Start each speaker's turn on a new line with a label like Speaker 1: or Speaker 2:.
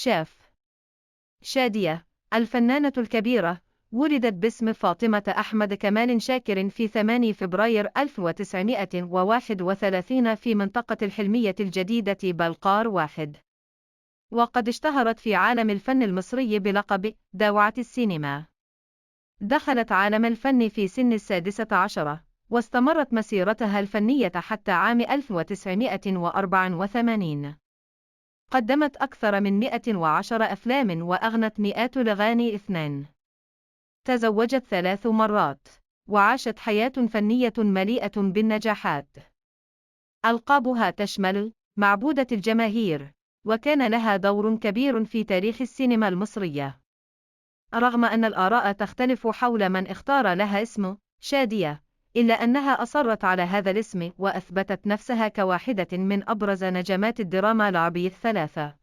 Speaker 1: شاف. شادية، الفنانة الكبيرة، ولدت باسم فاطمة أحمد كمال شاكر في 8 فبراير 1931 في منطقة الحلمية الجديدة بلقار 1. وقد اشتهرت في عالم الفن المصري بلقب داوعة السينما. دخلت عالم الفن في سن 16، واستمرت مسيرتها الفنية حتى عام 1984. قدمت أكثر من 110 أفلام وأغنت مئات الأغاني. 2. تزوجت 3 مرات، وعاشت حياة فنية مليئة بالنجاحات. ألقابها تشمل معبودة الجماهير، وكان لها دور كبير في تاريخ السينما المصرية. رغم أن الآراء تختلف حول من اختار لها اسم شادية، إلا أنها أصرت على هذا الاسم وأثبتت نفسها كواحدة من أبرز نجمات الدراما العربية الثلاثة.